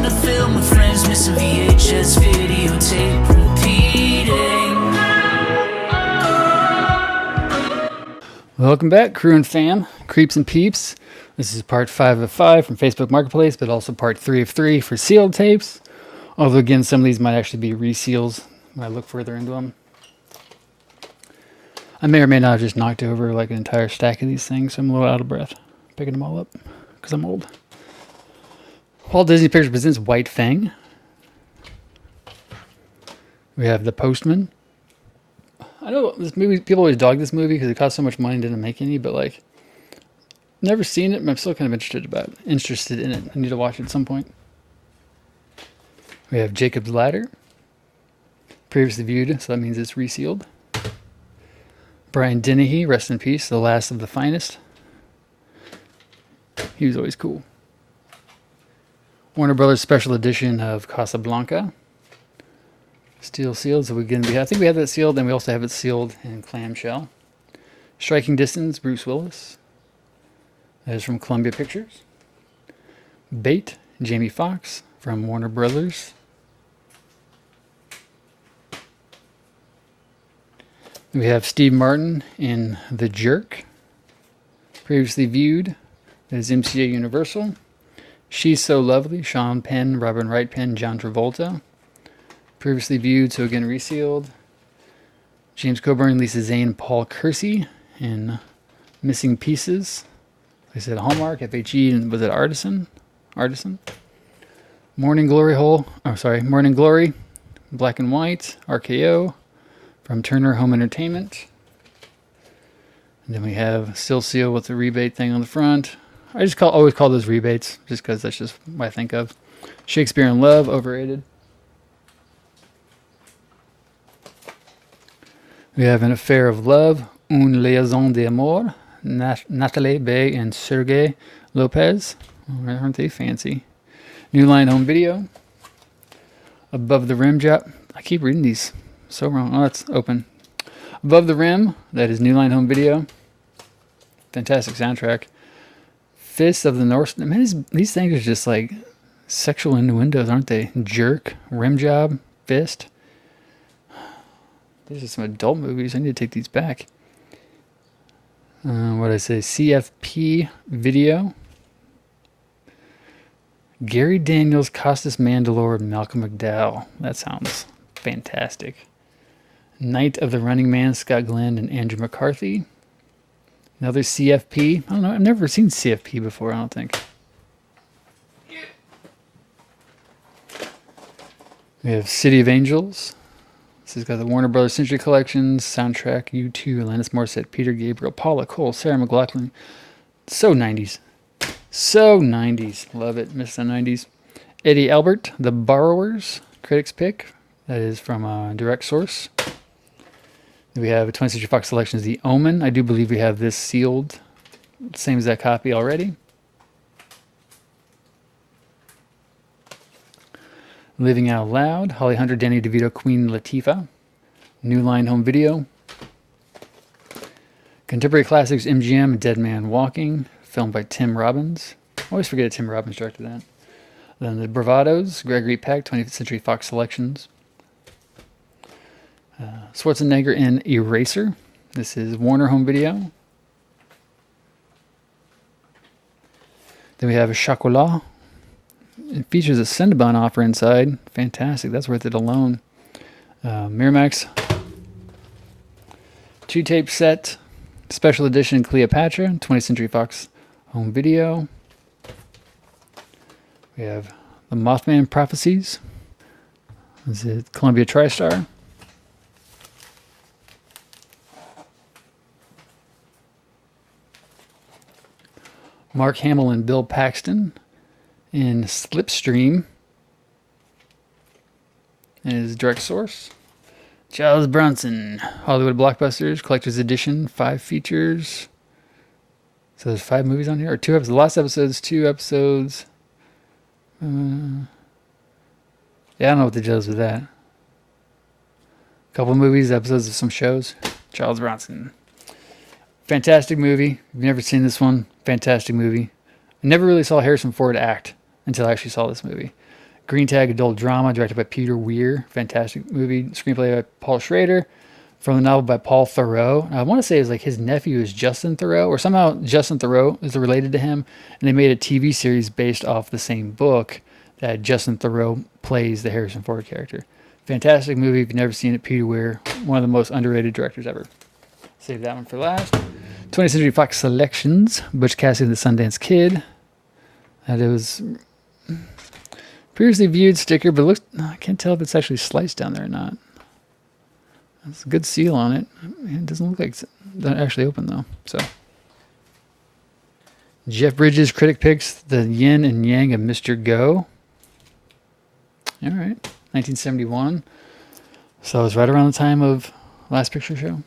watching a film with friends, missing VHS videotape repeating. Welcome back, crew and fam, creeps and peeps. This is part 5 of 5 from Facebook Marketplace, but also part 3 of 3 for sealed tapes. Although, again, some of these might actually be reseals when I look further into them. I may or may not have just knocked over like an entire stack of these things, so I'm a little out of breath picking them all up because I'm old. Walt Disney Pictures presents White Fang. We have The Postman. I know this movie, people always dog this movie because it cost so much money and didn't make any, but like, never seen it, but I'm still kind of interested in it. I need to watch it at some point. We have Jacob's Ladder. Previously viewed, so that means it's resealed. Brian Dennehy, rest in peace, the last of the finest. He was always cool. Warner Brothers special edition of Casablanca. Still sealed, so I think we have that sealed, and we also have it sealed in clamshell. Striking Distance, Bruce Willis. That is from Columbia Pictures. Bait, Jamie Foxx from Warner Brothers. We have Steve Martin in The Jerk. Previously viewed as MCA Universal. She's So Lovely, Sean Penn, Robin Wright Penn, John Travolta. Previously viewed, so again resealed. James Coburn, Lisa Zane, Paul Kersey in Missing Pieces. Like I said, Hallmark, FHE, and was it Artisan? Morning Glory, Black and White, RKO, from Turner Home Entertainment. And then we have Still Seal with the rebate thing on the front. I just always call those rebates, just because that's just what I think of. Shakespeare in Love, overrated. We have An Affair of Love, Une Liaison d'amour, Natalie Bay and Sergei Lopez. Aren't they fancy? New Line Home Video. Above the Rim Job. I keep reading these so wrong. Oh, it's open. Above the Rim, that is New Line Home Video. Fantastic soundtrack. Fist of the North. Man, these things are just like sexual innuendos, aren't they? Jerk, Rim Job, Fist. These are some adult movies. I need to take these back. What did I say? CFP Video. Gary Daniels, Costas Mandylor, and Malcolm McDowell. That sounds fantastic. Night of the Running Man, Scott Glenn and Andrew McCarthy. Another CFP. I don't know. I've never seen CFP before, I don't think. We have City of Angels. This has got the Warner Brothers Century Collections, soundtrack, U2, Alanis Morissette, Peter Gabriel, Paula Cole, Sarah McLachlan. So 90s. So 90s. Love it. Miss the 90s. Eddie Albert, The Borrowers, Critics Pick. That is from Direct Source. We have a 20th Century Fox Selections, The Omen. I do believe we have this sealed. Same as that copy already. Living Out Loud, Holly Hunter, Danny DeVito, Queen Latifah. New Line Home Video. Contemporary Classics, MGM, Dead Man Walking, filmed by Tim Robbins. I always forget that Tim Robbins directed that. Then The Bravados, Gregory Peck, 20th Century Fox Selections. Schwarzenegger in Eraser. This is Warner Home Video. Then we have a Chocolat. It features a Cinnabon offer inside. Fantastic. That's worth it alone. Miramax. 2-tape set. Special edition Cleopatra. 20th Century Fox Home Video. We have The Mothman Prophecies. This is Columbia TriStar. Mark Hamill and Bill Paxton in Slipstream. And his direct source. Charles Bronson, Hollywood Blockbusters, Collector's Edition, 5 features. So there's 5 movies on here, or 2 episodes. The last episode's 2 episodes. Yeah, I don't know what the deal is with that. A couple movies, episodes of some shows. Charles Bronson. Fantastic movie. If you've never seen this one, fantastic movie. I never really saw Harrison Ford act until I actually saw this movie. Green Tag adult drama directed by Peter Weir. Fantastic movie. Screenplay by Paul Schrader. From the novel by Paul Thoreau. I want to say it's like his nephew is Justin Thoreau, or somehow Justin Thoreau is related to him. And they made a TV series based off the same book that Justin Thoreau plays the Harrison Ford character. Fantastic movie. If you've never seen it, Peter Weir, one of the most underrated directors ever. Save that one for last. 20th Century Fox Selections, Butch Cassidy and the Sundance Kid. That it was previously viewed sticker, but it looks, I can't tell if it's actually sliced down there or not. It's a good seal on it. It doesn't look like it's actually open though. So, Jeff Bridges critic picks the yin and yang of Mr. Go. All right, 1971. So it was right around the time of Last Picture Show.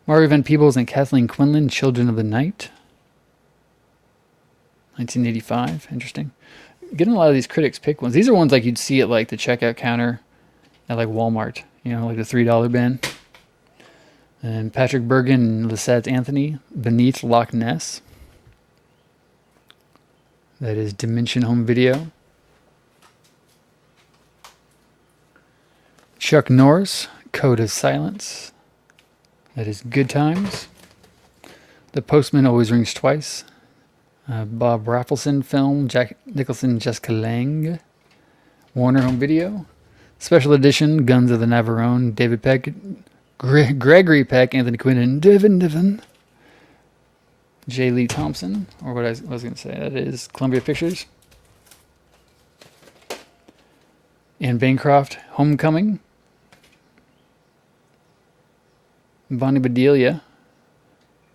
Mario Van Peebles and Kathleen Quinlan, Children of the Night. 1985. Interesting. Getting a lot of these critics pick ones. These are ones like you'd see at like the checkout counter at like Walmart. You know, like the $3 bin. And Patrick Bergen and Lisette Anthony, Beneath Loch Ness. That is Dimension Home Video. Chuck Norris, Code of Silence. That is Good Times. The Postman Always Rings Twice. Bob Raffleson film, Jack Nicholson, Jessica Lange. Warner Home Video. Special edition, Guns of the Navarone, David Peck, Gregory Peck, Anthony Quinn, and Niven. J. Lee Thompson, or what I was going to say, that is Columbia Pictures. Anne Bancroft, Homecoming. Bonnie Bedelia.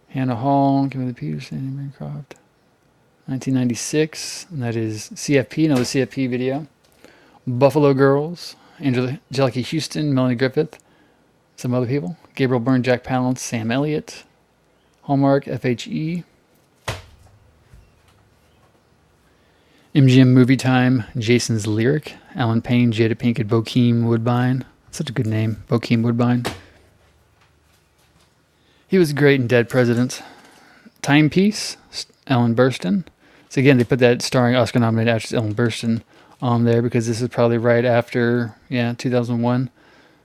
Hannah Hall, Kimberly Peterson, Anne Bancroft. 1996, and that is CFP, another CFP video. Buffalo Girls. Angelica Houston, Melanie Griffith, some other people. Gabriel Byrne, Jack Palance, Sam Elliott. Hallmark, FHE. MGM Movie Time, Jason's Lyric. Alan Payne, Jada Pinkett, Bokeem Woodbine. Such a good name, Bokeem Woodbine. He was great in Dead Presidents. Timepiece, Ellen Burstyn. So again, they put that starring Oscar-nominated actress Ellen Burstyn on there because this is probably right after, 2001.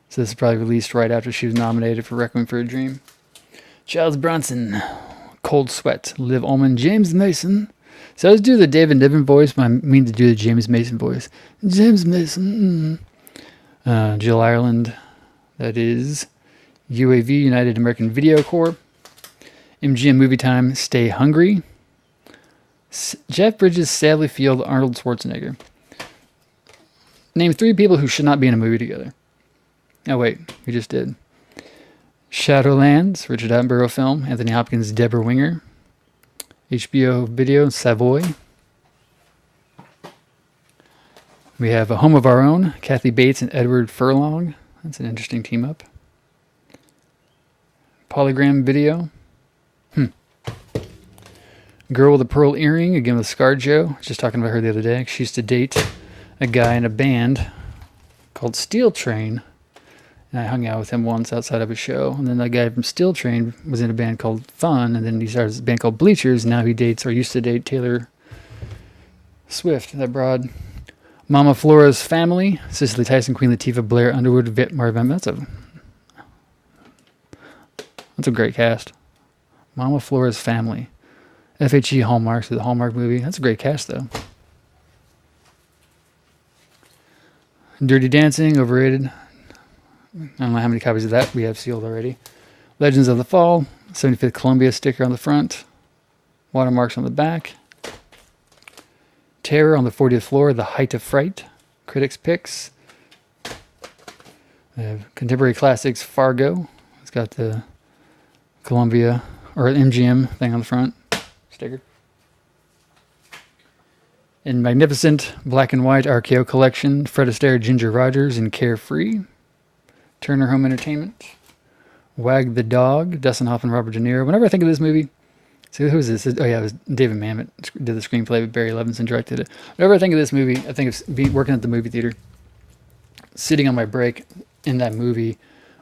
So this is probably released right after she was nominated for Requiem for a Dream. Charles Bronson, Cold Sweat, Liv Ullmann, James Mason. So I was do the David Niven voice, but I mean to do the James Mason voice. James Mason. Jill Ireland, that is UAV, United American Video Corp. MGM Movie Time, Stay Hungry. Jeff Bridges, Sadly Field, Arnold Schwarzenegger. Name 3 people who should not be in a movie together. Oh, wait. We just did. Shadowlands, Richard Attenborough film. Anthony Hopkins, Deborah Winger. HBO Video, Savoy. We have A Home of Our Own. Kathy Bates and Edward Furlong. That's an interesting team up. Polygram Video. Girl with a Pearl Earring, again with ScarJo. I was just talking about her the other day. She used to date a guy in a band called Steel Train. And I hung out with him once outside of a show. And then that guy from Steel Train was in a band called Fun. And then he started a band called Bleachers. And now he dates, or used to date, Taylor Swift, that broad. Mama Flora's Family. Cicely Tyson, Queen Latifah, Blair Underwood, Vit Marvin. That's a great cast. Mama Flora's Family. FHE Hallmark, so the Hallmark movie. That's a great cast, though. Dirty Dancing, overrated. I don't know how many copies of that we have sealed already. Legends of the Fall, 75th Columbia sticker on the front. Watermarks on the back. Terror on the 40th Floor, The Height of Fright. Critics Picks. Contemporary Classics, Fargo. It's got the Columbia, or MGM thing on the front. Sticker. In Magnificent Black and White RKO Collection, Fred Astaire, Ginger Rogers, and Carefree. Turner Home Entertainment. Wag the Dog, Dustin Hoffman, Robert De Niro. Whenever I think of this movie, see, who is this? Oh yeah, it was David Mamet did the screenplay, but Barry Levinson directed it. Whenever I think of this movie, I think of working at the movie theater, sitting on my break in that movie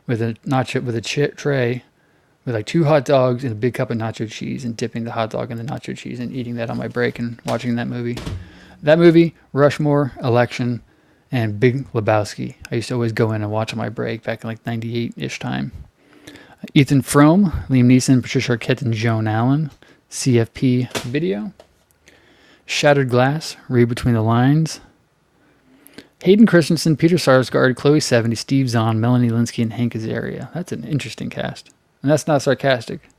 with a tray with like 2 hot dogs and a big cup of nacho cheese and dipping the hot dog in the nacho cheese and eating that on my break and watching that movie. That movie, Rushmore, Election, and Big Lebowski. I used to always go in and watch on my break back in like 98-ish time. Ethan Frome, Liam Neeson, Patricia Arquette, and Joan Allen. CFP video. Shattered Glass, Read Between the Lines. Hayden Christensen, Peter Sarsgaard, Chloe Sevigny, Steve Zahn, Melanie Linsky, and Hank Azaria. That's an interesting cast. And that's not sarcastic.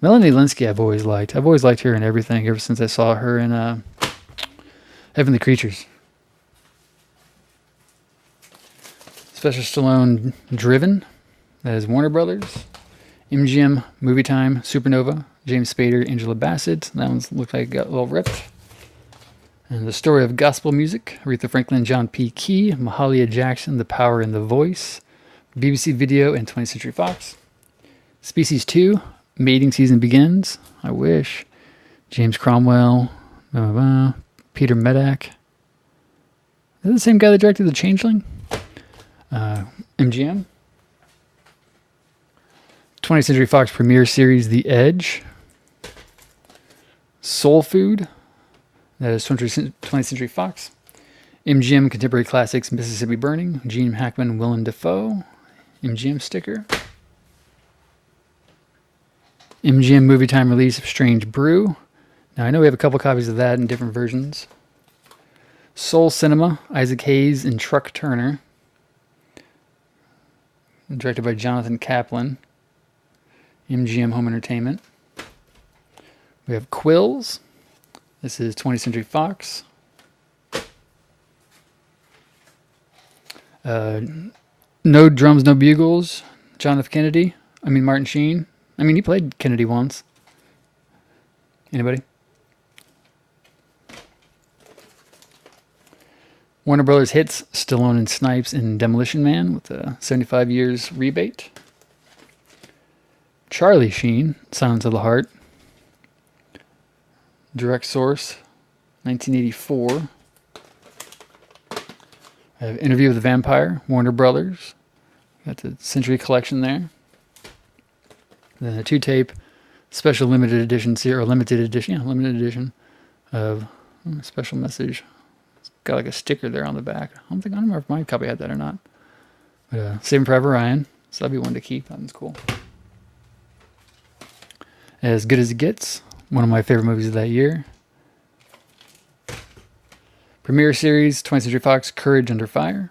Melanie Linsky I've always liked. I've always liked her in everything ever since I saw her in Heavenly Creatures. Special Stallone Driven. That is Warner Brothers. MGM Movie Time, Supernova, James Spader, Angela Bassett. That one looked like it got a little ripped. And The Story of Gospel Music, Aretha Franklin, John P. Key, Mahalia Jackson, The Power in the Voice, BBC Video, and 20th Century Fox. Species 2, Mating Season Begins, I wish. James Cromwell, Peter Medak. Is that the same guy that directed The Changeling? MGM. 20th Century Fox premiere series The Edge. Soul Food. That is 20th Century Fox. MGM Contemporary Classics Mississippi Burning. Gene Hackman, Willem Dafoe. MGM sticker. MGM Movie Time release of Strange Brew. Now I know we have a couple copies of that in different versions. Soul Cinema, Isaac Hayes and Truck Turner. Directed by Jonathan Kaplan. MGM Home Entertainment. We have Quills. This is 20th Century Fox. No Drums, No Bugles. John F. Kennedy. Martin Sheen. He played Kennedy once. Anybody? Warner Brothers hits Stallone and Snipes in Demolition Man with a 75 years rebate. Charlie Sheen, Silence of the Heart. Direct Source, 1984. I have Interview with the Vampire, Warner Brothers. Got the Century Collection there. Then a 2-tape special limited edition limited edition of Special Message. It's got like a sticker there on the back. I don't remember if my copy had that or not. But Saving Private Ryan, so that'd be one to keep. That one's cool. As Good as It Gets, one of my favorite movies of that year. Premiere series, 20th Century Fox, Courage Under Fire.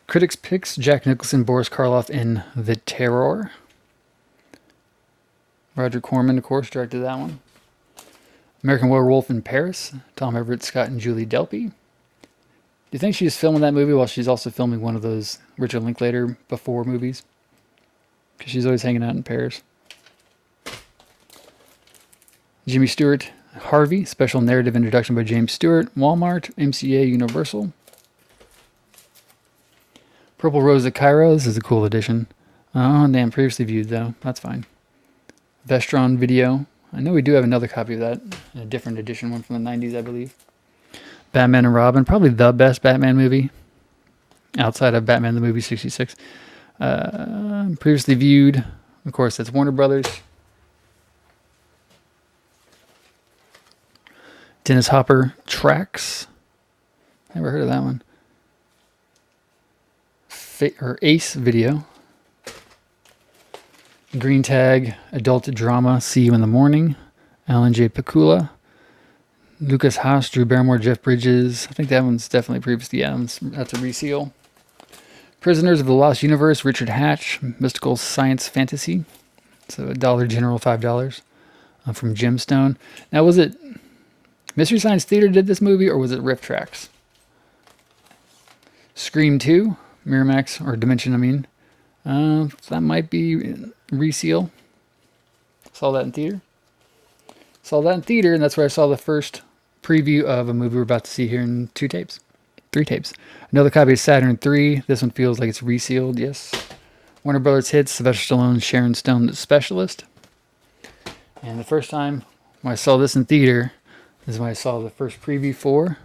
Critics picks, Jack Nicholson, Boris Karloff in The Terror. Roger Corman, of course, directed that one. American Werewolf in Paris, Tom Everett Scott and Julie Delpy. Do you think she's filming that movie while she's also filming one of those Richard Linklater before movies? Because she's always hanging out in Paris. Jimmy Stewart, Harvey, special narrative introduction by James Stewart, Walmart, MCA, Universal. Purple Rose of Cairo, this is a cool edition. Oh, damn, previously viewed though, that's fine. Vestron Video, I know we do have another copy of that, a different edition, one from the 90s, I believe. Batman and Robin, probably the best Batman movie, outside of Batman the Movie 66. Previously viewed, of course, that's Warner Brothers. Dennis Hopper, Tracks. Never heard of that one. Ace Video. Green Tag, Adult Drama, See You in the Morning. Alan J. Pakula. Lucas Haas, Drew Barrymore, Jeff Bridges. I think that one's definitely previously. Yeah, that's a reseal. Prisoners of the Lost Universe, Richard Hatch, Mystical Science Fantasy. So Dollar General, $5 from Gemstone. Now, was it Mystery Science Theater did this movie, or was it Riff Tracks? Scream 2, Miramax, or Dimension, that might be reseal. Saw that in theater. And that's where I saw the first preview of a movie we're about to see here in 3 tapes. Another copy of Saturn 3. This one feels like it's resealed, yes. Warner Brothers hits, Sylvester Stallone, Sharon Stone, The Specialist. And the first time when I saw this in theater is when I saw the first preview for,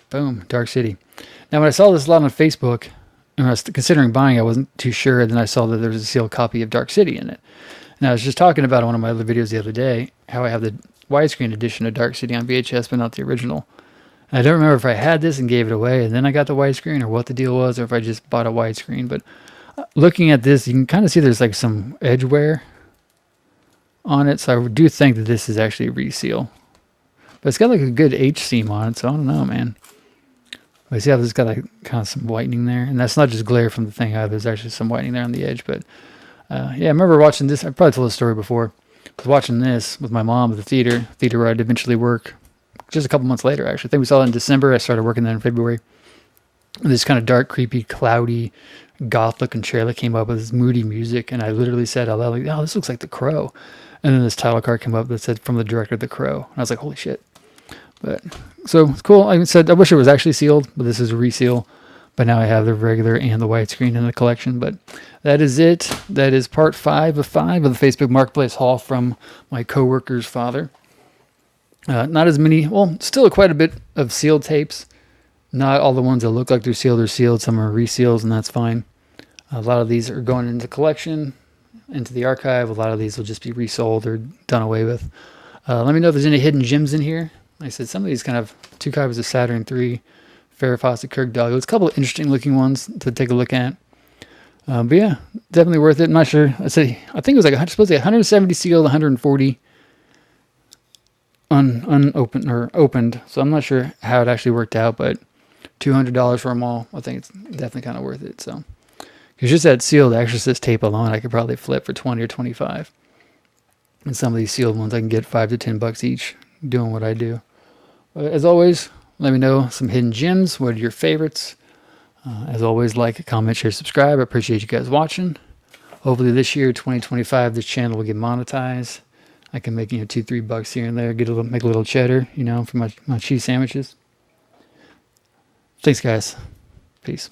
boom, Dark City. Now, when I saw this a lot on Facebook, and I was considering buying, I wasn't too sure, and then I saw that there was a sealed copy of Dark City in it. And I was just talking about on one of my other videos the other day, how I have the widescreen edition of Dark City on VHS, but not the original. And I don't remember if I had this and gave it away, and then I got the widescreen, or what the deal was, or if I just bought a widescreen. But looking at this, you can kind of see there's like some edge wear on it, so I do think that this is actually a reseal. But it's got like a good H seam on it, so I don't know, man. I see how this got like kind of some whitening there, and that's not just glare from the thing. There's actually some whitening there on the edge. But yeah, I remember watching this. I probably told the story before. I was watching this with my mom at the theater where I'd eventually work just a couple months later, actually. I think we saw it in December. I started working there in February. And this kind of dark, creepy, cloudy, goth-looking trailer came up with this moody music, and I literally said out loud, like, oh, this looks like The Crow. And then this title card came up that said, from the director of The Crow. And I was like, holy shit. But so it's cool. Like I said, I wish it was actually sealed, but this is a reseal. But now I have the regular and the widescreen in the collection. But that is it. That is part 5 of the Facebook Marketplace haul from my coworker's father. Not as many, well, still quite a bit of sealed tapes. Not all the ones that look like they're sealed are sealed. Some are reseals, and that's fine. A lot of these are going into collection, into the archive. A lot of these will just be resold or done away with. Let me know if there's any hidden gems in here. Like I said, some of these kind of 2 copies of Saturn 3, Farrah Fawcett, Kirk Douglas. A couple of interesting looking ones to take a look at. But yeah, definitely worth it. I'm not sure. I think it was like supposed to be 170 sealed, 140 unopened or opened. So I'm not sure how it actually worked out, but $200 for them all. I think it's definitely kind of worth it. So, because just that sealed Exorcist tape alone, I could probably flip for 20 or 25. And some of these sealed ones, I can get $5 to $10 each doing what I do. But as always, let me know some hidden gems. What are your favorites? As always, like, comment, share, subscribe. I appreciate you guys watching. Hopefully this year, 2025, this channel will get monetized. I can make, $2-3 here and there, make a little cheddar, for my cheese sandwiches. Thanks, guys. Peace.